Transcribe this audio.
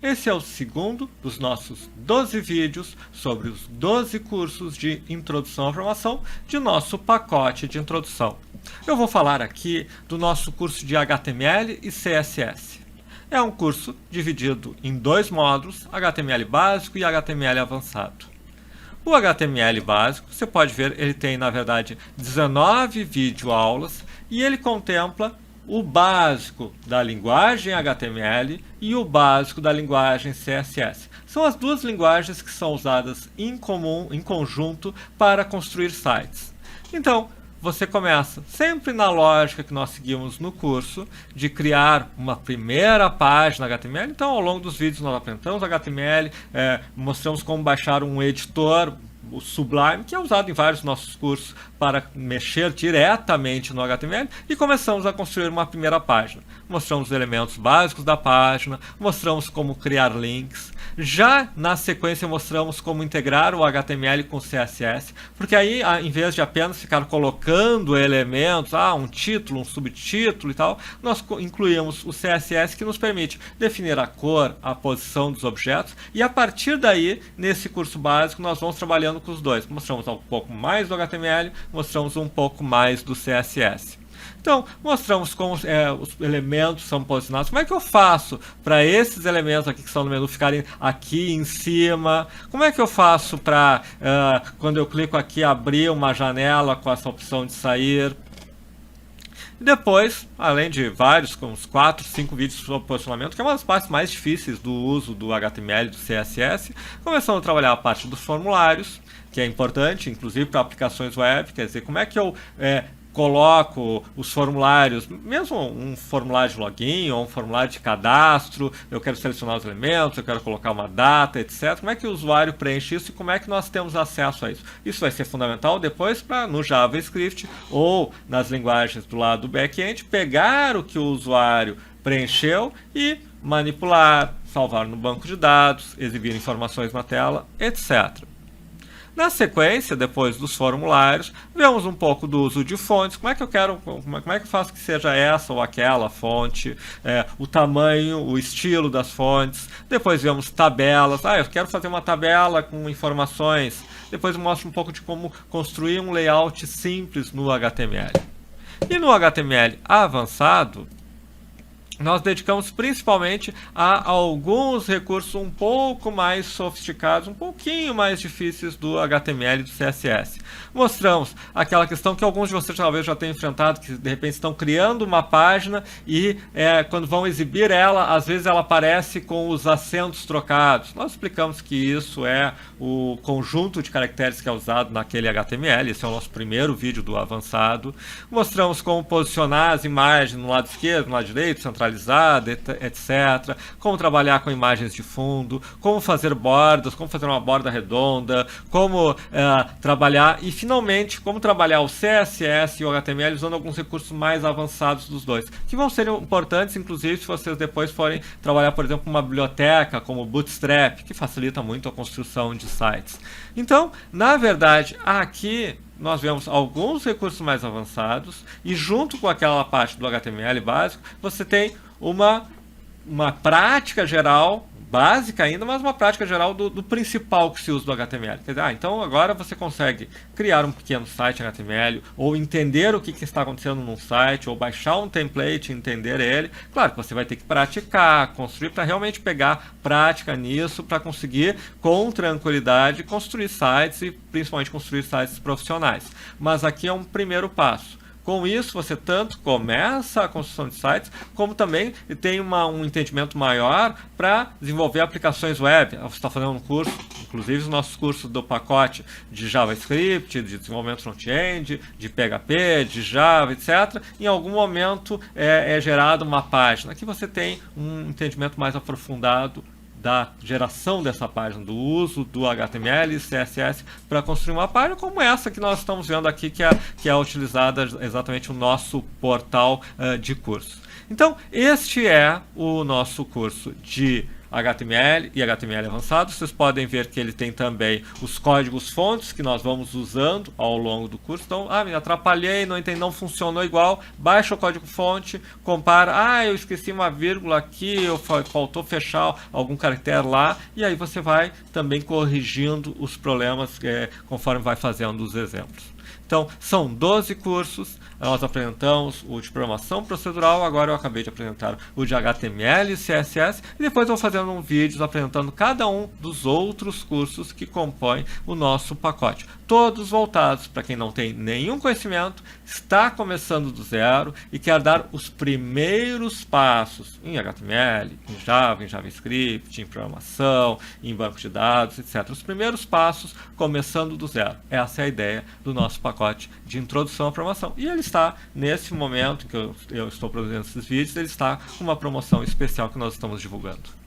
Esse é o segundo dos nossos 12 vídeos sobre os 12 cursos de Introdução à Programação de nosso pacote de introdução. Eu vou falar aqui do nosso curso de HTML e CSS. É um curso dividido em dois módulos, HTML básico e HTML avançado. O HTML básico, você pode ver, ele tem na verdade 19 videoaulas e ele contempla o básico da linguagem HTML e o básico da linguagem CSS. São as duas linguagens que são usadas em conjunto para construir sites. Então, você começa sempre na lógica que nós seguimos no curso, de criar uma primeira página HTML. Então, ao longo dos vídeos nós apresentamos HTML, mostramos como baixar um editor, o Sublime, que é usado em vários nossos cursos para mexer diretamente no HTML, e começamos a construir uma primeira página. Mostramos os elementos básicos da página, mostramos como criar links. Já na sequência mostramos como integrar o HTML com o CSS, porque aí, em vez de apenas ficar colocando elementos, um título, um subtítulo e tal, nós incluímos o CSS, que nos permite definir a cor, a posição dos objetos, e a partir daí, nesse curso básico, nós vamos trabalhando com os dois. Mostramos um pouco mais do HTML, mostramos um pouco mais do CSS. Então, mostramos como os elementos são posicionados. Como é que eu faço para esses elementos aqui que estão no menu ficarem aqui em cima? Como é que eu faço para, quando eu clico aqui, abrir uma janela com essa opção de sair? E depois, além de vários, com uns 4, 5 vídeos sobre posicionamento, que é uma das partes mais difíceis do uso do HTML e do CSS, começamos a trabalhar a parte dos formulários, que é importante, inclusive para aplicações web. Quer dizer, como é que eu coloco os formulários, mesmo um formulário de login ou um formulário de cadastro, eu quero selecionar os elementos, eu quero colocar uma data, etc. Como é que o usuário preenche isso e como é que nós temos acesso a isso? Isso vai ser fundamental depois para, no JavaScript ou nas linguagens do lado do back-end, pegar o que o usuário preencheu e manipular, salvar no banco de dados, exibir informações na tela, etc. Na sequência, depois dos formulários, vemos um pouco do uso de fontes. Como é que eu quero, como é que eu faço que seja essa ou aquela fonte, o tamanho, o estilo das fontes. Depois vemos tabelas. Eu quero fazer uma tabela com informações. Depois eu mostro um pouco de como construir um layout simples no HTML. E no HTML avançado, nós dedicamos principalmente a alguns recursos um pouco mais sofisticados, um pouquinho mais difíceis do HTML e do CSS. Mostramos aquela questão que alguns de vocês talvez já tenham enfrentado, que de repente estão criando uma página e quando vão exibir ela, às vezes ela aparece com os acentos trocados. Nós explicamos que isso é o conjunto de caracteres que é usado naquele HTML, esse é o nosso primeiro vídeo do avançado. Mostramos como posicionar as imagens no lado esquerdo, no lado direito, centralizada, etc. Como trabalhar com imagens de fundo, como fazer bordas, como fazer uma borda redonda, como trabalhar e finalmente como trabalhar o CSS e o HTML usando alguns recursos mais avançados dos dois, que vão ser importantes inclusive se vocês depois forem trabalhar, por exemplo, uma biblioteca como o Bootstrap, que facilita muito a construção de sites. Então, na verdade, aqui nós vemos alguns recursos mais avançados e junto com aquela parte do HTML básico, você tem uma prática geral, básica ainda, mas uma prática geral do principal que se usa do HTML. Quer dizer, então agora você consegue criar um pequeno site em HTML, ou entender o que está acontecendo num site, ou baixar um template e entender ele. Claro que você vai ter que praticar, construir para realmente pegar prática nisso, para conseguir, com tranquilidade, construir sites e principalmente construir sites profissionais. Mas aqui é um primeiro passo. Com isso, você tanto começa a construção de sites, como também tem um entendimento maior para desenvolver aplicações web. Você está fazendo um curso, inclusive os nossos cursos do pacote de JavaScript, de desenvolvimento front-end, de PHP, de Java, etc. Em algum momento é gerada uma página que você tem um entendimento mais aprofundado da geração dessa página, do uso do HTML e CSS para construir uma página como essa que nós estamos vendo aqui, que é utilizada exatamente no nosso portal de cursos. Então, este é o nosso curso de HTML e HTML avançado. Vocês podem ver que ele tem também os códigos fontes que nós vamos usando ao longo do curso. Então, me atrapalhei, não entendi, não funcionou igual. Baixa o código fonte, compara. Eu esqueci uma vírgula aqui, faltou fechar algum caractere lá. E aí você vai também corrigindo os problemas conforme vai fazendo os exemplos. Então, são 12 cursos, nós apresentamos o de programação procedural, agora eu acabei de apresentar o de HTML e CSS, e depois eu vou fazendo um vídeo apresentando cada um dos outros cursos que compõem o nosso pacote. Todos voltados para quem não tem nenhum conhecimento, está começando do zero e quer dar os primeiros passos em HTML, em Java, em JavaScript, em programação, em banco de dados, etc. Os primeiros passos começando do zero. Essa é a ideia do nosso pacote de introdução à programação. E ele está, nesse momento que eu estou produzindo esses vídeos, ele está com uma promoção especial que nós estamos divulgando.